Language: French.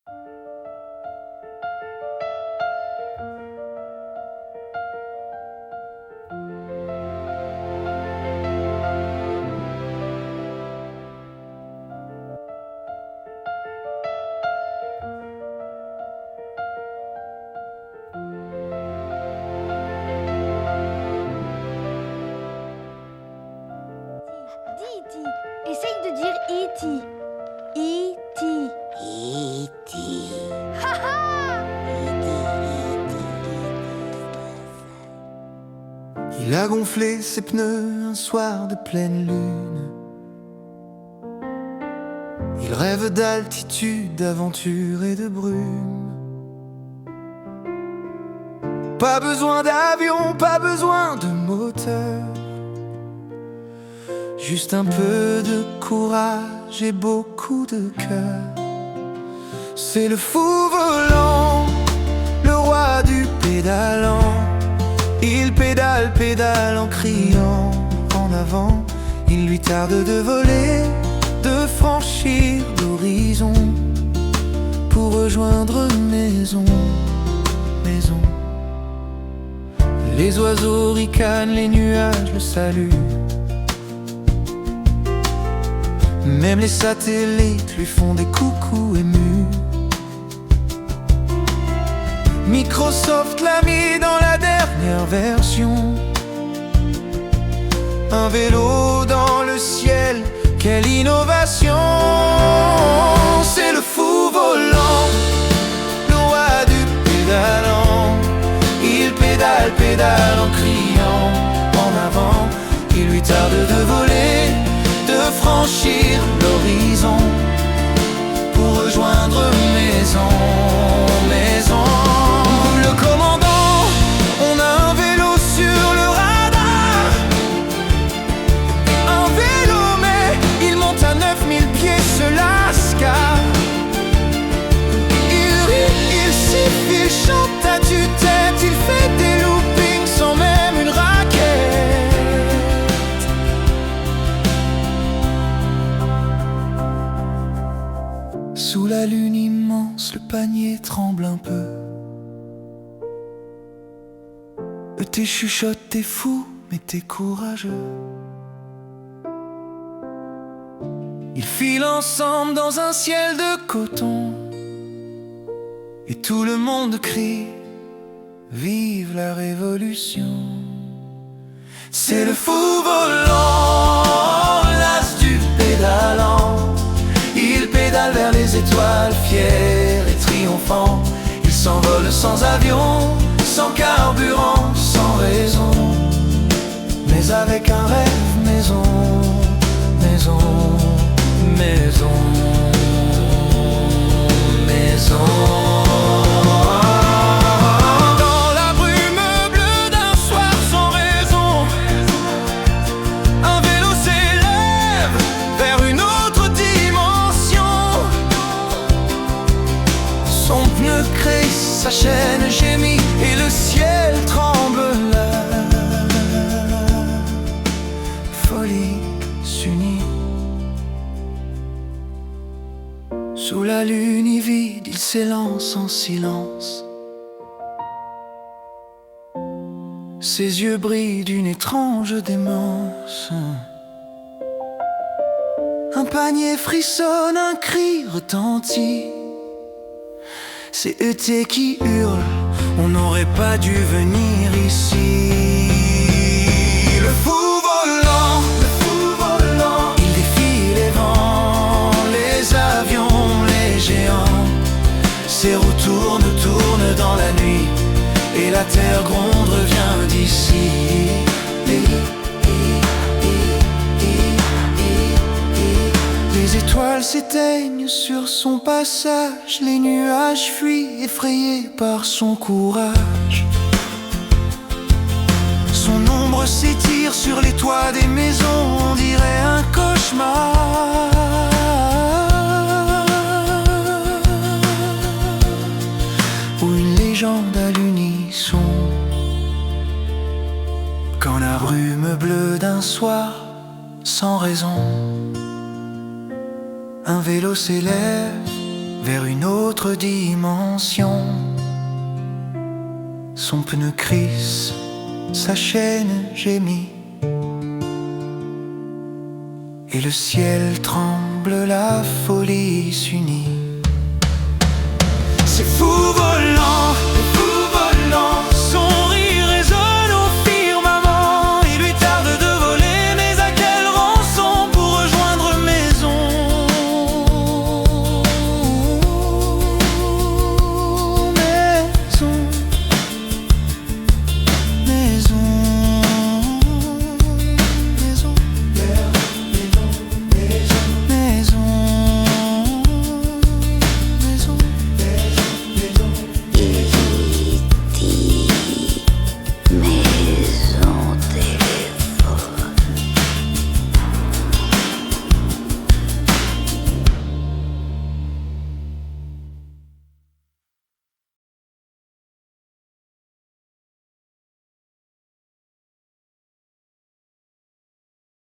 Dis E.T. Essaye de dire E.T. E.T. E.T. Haha! Il a gonflé ses pneus un soir de pleine lune. Il rêve d'altitude, d'aventure et de brume. Pas besoin d'avion, pas besoin de moteur. Juste un peu de courage et beaucoup de cœur. C'est le fou volant, le roi du pédalant. Il pédale, pédale en criant en avant. Il lui tarde de voler, de franchir l'horizon pour rejoindre maison, maison. Les oiseaux ricanent, les nuages le saluent. Même les satellites lui font des coucous émus. Microsoft l'a mis dans la dernière version. Un vélo dans le ciel, quelle innovation! C'est le fou volant, le roi du pédalant. Il pédale, pédale en criant en avant. Il lui tarde de voler, de franchir l'horizon pour rejoindre maison, maison. Le commandant, on a un vélo sur le radar. Un vélo mais il monte à 9000 pieds, se lasse car il rit, il siffle, il chante à tue-tête. Il fait des loopings sans même une raquette. Sous la lune immense, le panier tremble un peu. T'es chuchote, t'es fou, mais t'es courageux. Ils filent ensemble dans un ciel de coton. Et tout le monde crie, vive la révolution. C'est le fou volant, l'as du pédalant. Il pédale vers les étoiles, fier et triomphant. Il s'envole sans avion, sans carburant, sans raison, mais avec un rêve, maison, maison, maison, maison. Dans la brume bleue d'un soir sans raison, un vélo s'élève vers une autre dimension. Son pneu crée, sa chaîne gémit et le ciel tremble. La folie s'unit. Sous la lune vide, il s'élance en silence. Ses yeux brillent d'une étrange démence. Un panier frissonne, un cri retentit. C'est E.T. qui hurle, on n'aurait pas dû venir ici. Le fou volant, il défie les vents, les avions, les géants. Ses roues tournent dans la nuit, et la terre gronde, revient d'ici. Les étoiles s'éteignent sur son passage, les nuages fuient effrayés par son courage. Son ombre s'étire sur les toits des maisons, on dirait un cauchemar. Ou une légende à l'unisson. Quand la brume bleue d'un soir, sans raison, un vélo s'élève vers une autre autre dimension. Son pneu crisse, sa chaîne gémit, et le ciel tremble, la folie s'unit.